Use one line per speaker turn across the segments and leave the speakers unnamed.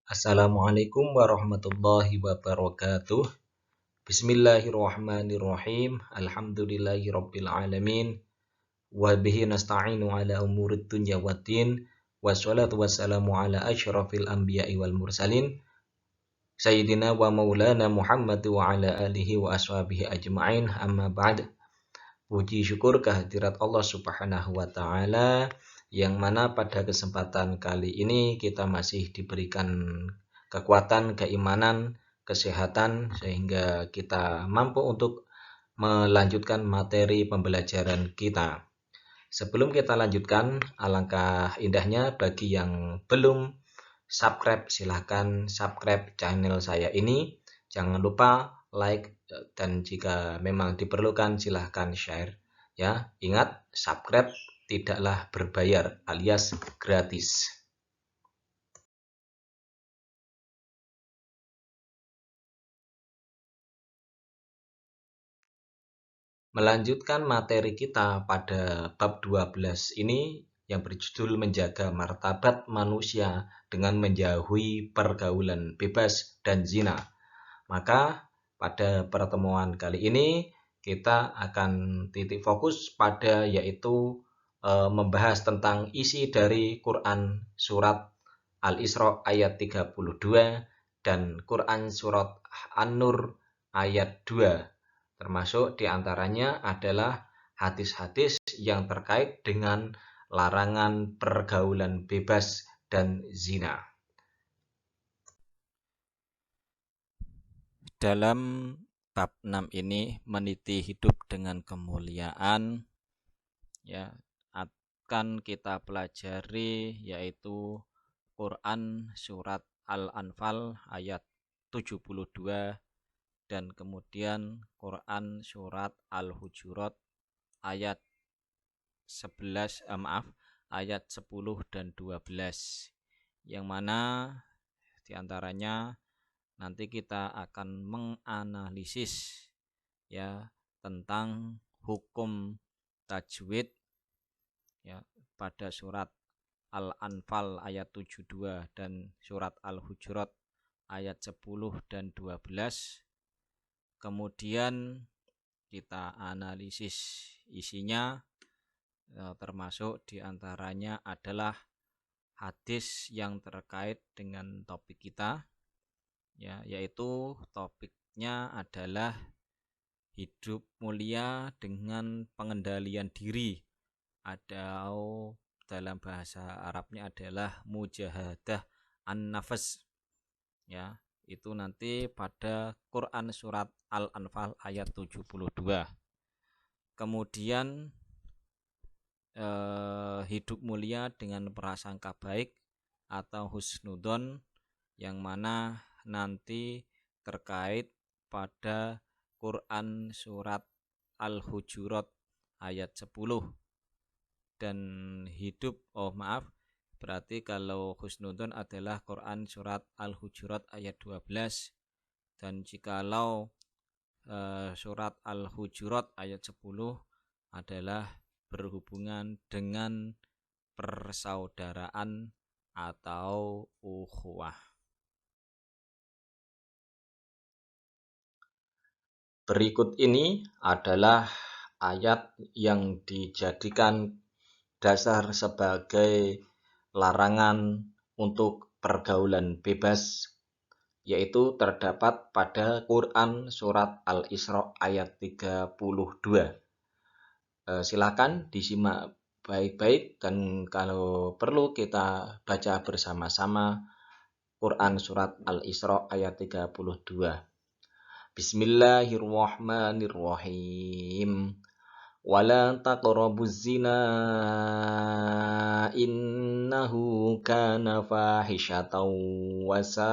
Assalamualaikum warahmatullahi wabarakatuh. Bismillahirrahmanirrahim. Alhamdulillahirabbil alamin. Wa bihi nasta'inu ala umurid dunya waddin. Wassalatu wassalamu ala asyrafil anbiya'i wal mursalin. Sayyidina wa maulana Muhammad wa ala alihi wa ashabihi ajma'in. Amma ba'd. Puji syukur kehadirat Allah Subhanahu wa taala, yang mana pada kesempatan kali ini kita masih diberikan kekuatan, keimanan, kesehatan, sehingga kita mampu untuk melanjutkan materi pembelajaran kita. Sebelum kita lanjutkan, alangkah indahnya bagi yang belum subscribe, silahkan subscribe channel saya ini. Jangan lupa like, dan jika memang diperlukan silahkan share. Ya, ingat, subscribe tidaklah berbayar alias gratis. Melanjutkan materi kita pada bab 12 ini yang berjudul menjaga martabat manusia dengan menjauhi pergaulan bebas dan zina. Maka pada pertemuan kali ini kita akan titik fokus pada yaitu membahas tentang isi dari Quran surat Al-Isra ayat 32 dan Quran surat An-Nur ayat 2. Termasuk diantaranya adalah hadis-hadis yang terkait dengan larangan pergaulan bebas dan zina. Dalam bab 6 ini, meniti hidup dengan kemuliaan, ya, akan kita pelajari yaitu Quran surat Al-Anfal ayat 72 dan kemudian Quran surat Al-Hujurat ayat 10 dan 12, yang mana diantaranya nanti kita akan menganalisis ya tentang hukum tajwid ya pada surat Al-Anfal ayat 72 dan surat Al-Hujurat ayat 10 dan 12. Kemudian kita analisis isinya, termasuk diantaranya adalah hadis yang terkait dengan topik kita, ya, yaitu topiknya adalah hidup mulia dengan pengendalian diri, atau dalam bahasa Arabnya adalah mujahadah an-nafs, ya, itu nanti pada Quran surat Al-Anfal ayat 72. Kemudian hidup mulia dengan prasangka baik atau husnudon, yang mana nanti terkait pada Quran surat Al-Hujurat ayat 10. Dan berarti kalau husnudon adalah Quran surat Al-Hujurat ayat 12, dan jikalau surat Al-Hujurat ayat 10 adalah berhubungan dengan persaudaraan atau ukhuwah. Berikut ini adalah ayat yang dijadikan dasar sebagai larangan untuk pergaulan bebas, yaitu terdapat pada Quran surat Al-Isra ayat 32. Silakan disimak baik-baik, dan kalau perlu kita baca bersama-sama Quran surat Al-Isra ayat 32. Bismillahirrahmanirrahim. Wala taqrabuz zina innahu kana fahishatan wa sa'a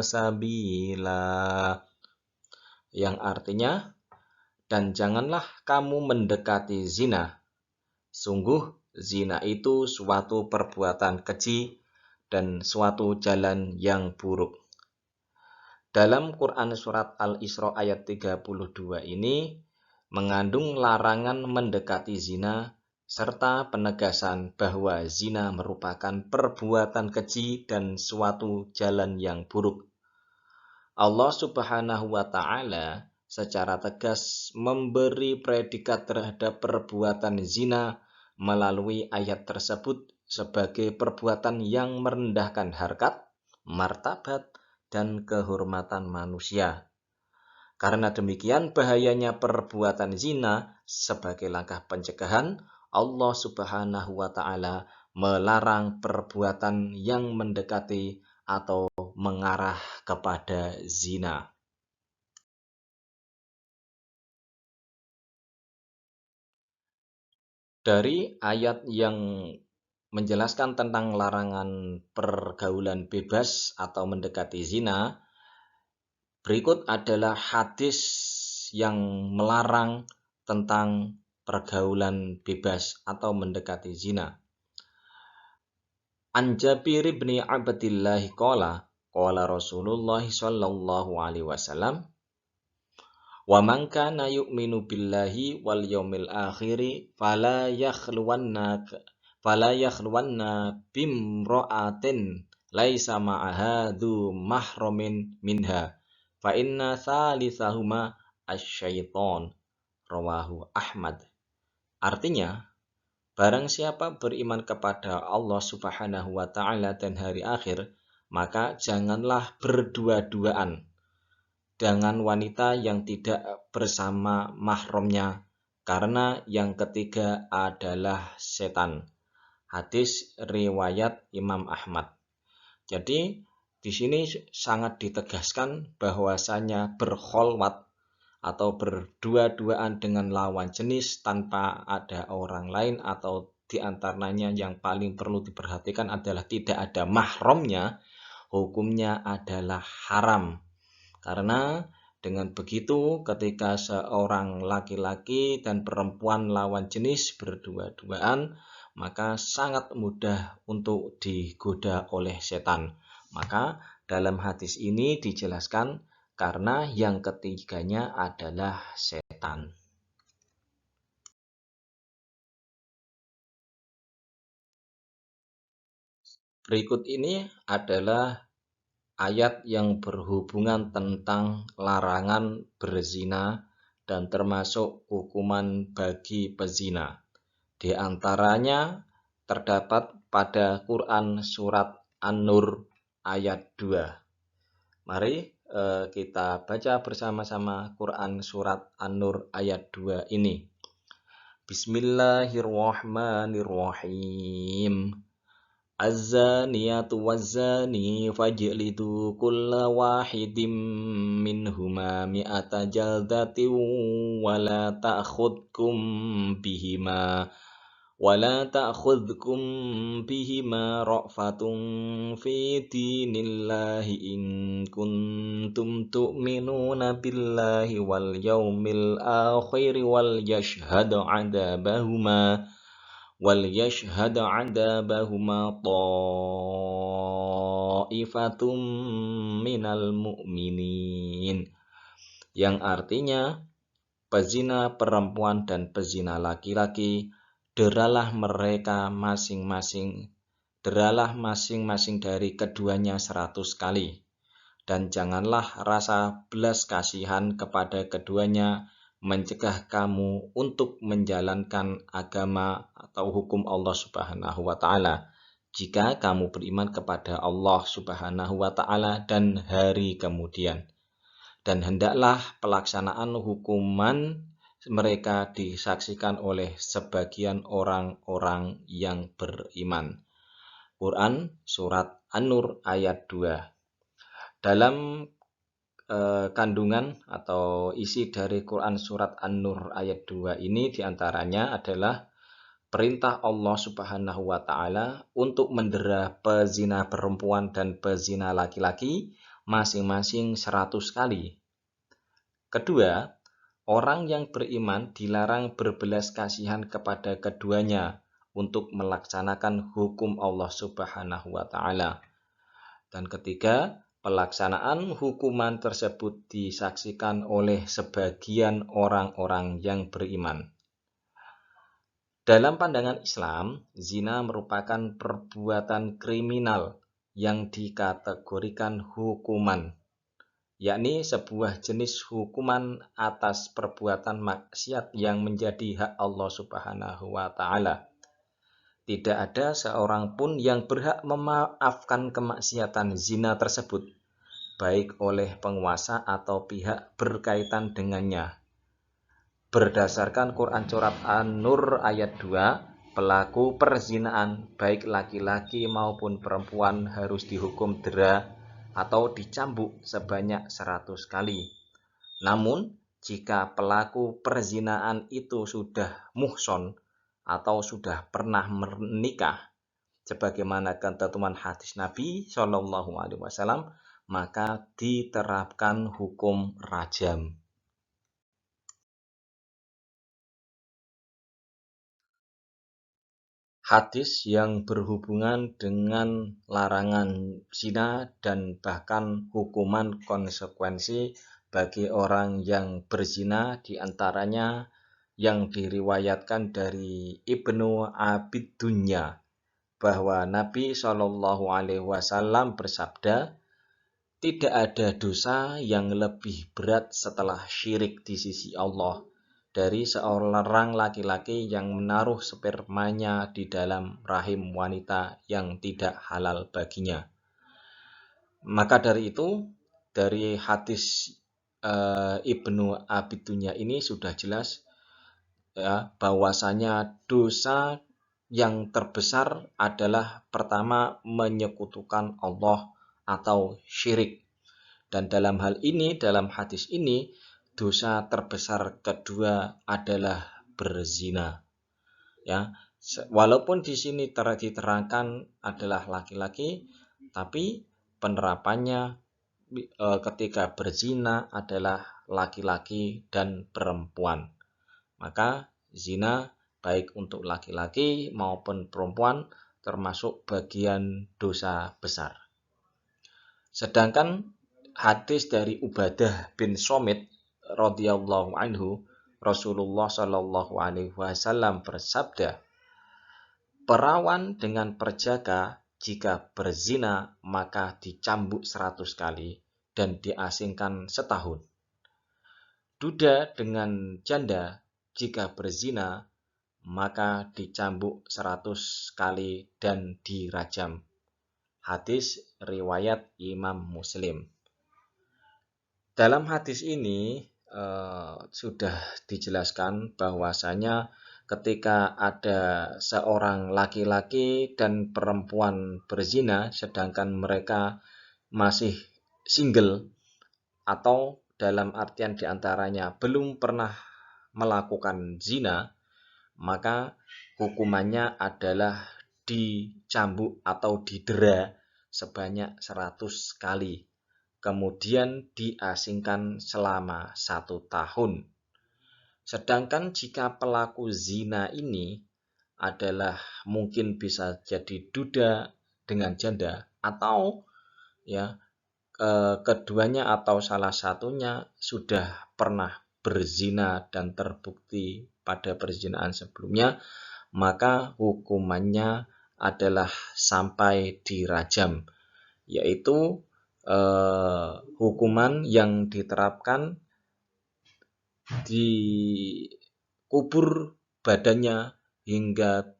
sabila, yang artinya, dan janganlah kamu mendekati zina, sungguh zina itu suatu perbuatan keji dan suatu jalan yang buruk. Dalam Quran surat Al-Isra ayat 32 ini mengandung larangan mendekati zina serta penegasan bahwa zina merupakan perbuatan keji dan suatu jalan yang buruk. Allah Subhanahu wa Ta'ala secara tegas memberi predikat terhadap perbuatan zina melalui ayat tersebut sebagai perbuatan yang merendahkan harkat, martabat, dan kehormatan manusia. Karena demikian bahayanya perbuatan zina, sebagai langkah pencegahan, Allah Subhanahu wa Ta'ala melarang perbuatan yang mendekati atau mengarah kepada zina. Dari ayat yang menjelaskan tentang larangan pergaulan bebas atau mendekati zina, berikut adalah hadis yang melarang tentang pergaulan bebas atau mendekati zina. An Jabir bin Abdillah qala Rasulullah sallallahu alaihi wasallam, wa man kana yu'minu billahi wal yaumil akhiri fala yakhluwanna bimra'atin laisa ma'aha dzu mahramin minha fa inna thalithahuma asy-syaiton, rawahu Ahmad. Artinya, barang siapa beriman kepada Allah Subhanahu wa Ta'ala dan hari akhir, maka janganlah berdua-duaan dengan wanita yang tidak bersama mahramnya, karena yang ketiga adalah setan. Hadis riwayat Imam Ahmad. Jadi di sini sangat ditegaskan bahwasanya berkholwat atau berdua-duaan dengan lawan jenis tanpa ada orang lain, atau diantaranya yang paling perlu diperhatikan adalah tidak ada mahramnya, hukumnya adalah haram. Karena dengan begitu ketika seorang laki-laki dan perempuan lawan jenis berdua-duaan, maka sangat mudah untuk digoda oleh setan. Maka dalam hadis ini dijelaskan karena yang ketiganya adalah setan. Berikut ini adalah ayat yang berhubungan tentang larangan berzina dan termasuk hukuman bagi pezina. Di antaranya terdapat pada Quran surat An-Nur ayat 2. Mari kita baca bersama-sama Quran surat An-Nur ayat 2 ini. Bismillahirrahmanirrahim. Az-zaniyatu waz-zani fajlidu kulla wahidin minhuma mi'ata jaldatin wala ta'khudkum bihima ra'fatun fi dinillahi in kuntum tu'minuna billahi wal yaumil akhir wal yashhad 'adabahuma ta'ifatum minal mu'minin. Yang artinya, pezina perempuan dan pezina laki-laki, deralah masing-masing dari keduanya 100 kali, dan janganlah rasa belas kasihan kepada keduanya mencegah kamu untuk menjalankan agama atau hukum Allah Subhanahu wa Ta'ala, jika kamu beriman kepada Allah Subhanahu wa Ta'ala dan hari kemudian. Dan hendaklah pelaksanaan hukuman mereka disaksikan oleh sebagian orang-orang yang beriman. Quran surat An-Nur ayat 2. Dalam kandungan atau isi dari Quran surat An-Nur ayat 2 ini diantaranya adalah perintah Allah Subhanahu wa Ta'ala untuk mendera pezina perempuan dan pezina laki-laki masing-masing 100 kali. Kedua, orang yang beriman dilarang berbelas kasihan kepada keduanya untuk melaksanakan hukum Allah Subhanahu wa Ta'ala. Dan ketiga, pelaksanaan hukuman tersebut disaksikan oleh sebagian orang-orang yang beriman. Dalam pandangan Islam, zina merupakan perbuatan kriminal yang dikategorikan hukuman, yakni sebuah jenis hukuman atas perbuatan maksiat yang menjadi hak Allah Subhanahu wa Ta'ala. Tidak ada seorang pun yang berhak memaafkan kemaksiatan zina tersebut, baik oleh penguasa atau pihak berkaitan dengannya. Berdasarkan Quran Surat An-Nur ayat 2, pelaku perzinaan baik laki-laki maupun perempuan harus dihukum dera atau dicambuk sebanyak 100 kali. Namun, jika pelaku perzinaan itu sudah muhson atau sudah pernah menikah, sebagaimana ketentuan hadis Nabi Shallallahu Alaihi Wasallam, maka diterapkan hukum rajam. Hadis yang berhubungan dengan larangan zina dan bahkan hukuman konsekuensi bagi orang yang berzina, diantaranya yang diriwayatkan dari Ibnu Abid Dunya bahwa Nabi Shallallahu Alaihi Wasallam bersabda, tidak ada dosa yang lebih berat setelah syirik di sisi Allah dari seorang laki-laki yang menaruh spermanya di dalam rahim wanita yang tidak halal baginya. Maka dari itu, dari hadis Ibnu Abid Dunya ini sudah jelas ya, bahwasanya dosa yang terbesar adalah pertama menyekutukan Allah atau syirik. Dan dalam hal ini, dalam hadis ini, dosa terbesar kedua adalah berzina. Ya, walaupun di sini diterangkan adalah laki-laki, tapi penerapannya ketika berzina adalah laki-laki dan perempuan. Maka zina baik untuk laki-laki maupun perempuan termasuk bagian dosa besar. Sedangkan hadis dari Ubadah bin Somit radhiyallahu anhu, Rasulullah Shallallahu Alaihi Wasallam bersabda, perawan dengan perjaka jika berzina maka dicambuk 100 kali dan diasingkan setahun. Duda dengan janda jika berzina maka dicambuk 100 kali dan dirajam. Hadis riwayat Imam Muslim. Dalam hadis ini sudah dijelaskan bahwasanya ketika ada seorang laki-laki dan perempuan berzina sedangkan mereka masih single atau dalam artian diantaranya belum pernah melakukan zina, maka hukumannya adalah dicambuk atau didera sebanyak 100 kali. Kemudian diasingkan selama 1 tahun. Sedangkan jika pelaku zina ini adalah mungkin bisa jadi duda dengan janda atau ya keduanya atau salah satunya sudah pernah berzina dan terbukti pada perzinaan sebelumnya, maka hukumannya adalah sampai dirajam, yaitu hukuman yang diterapkan dikubur badannya hingga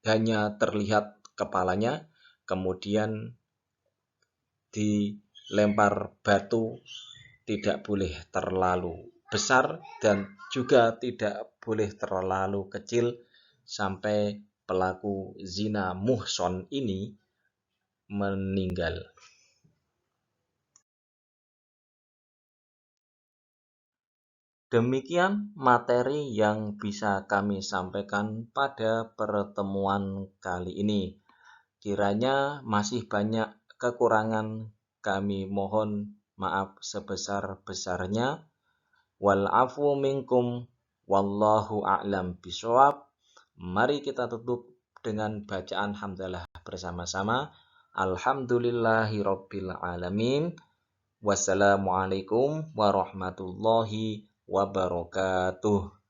hanya terlihat kepalanya, kemudian dilempar batu, tidak boleh terlalu besar dan juga tidak boleh terlalu kecil sampai pelaku zina muhson ini meninggal. Demikian materi yang bisa kami sampaikan pada pertemuan kali ini. Kiranya masih banyak kekurangan, kami mohon maaf sebesar-besarnya. Wal afu minkum wallahu a'lam bishawab. Mari kita tutup dengan bacaan hamdalah bersama-sama. Alhamdulillahirabbil alamin. Wassalamualaikum warahmatullahi wabarakatuh.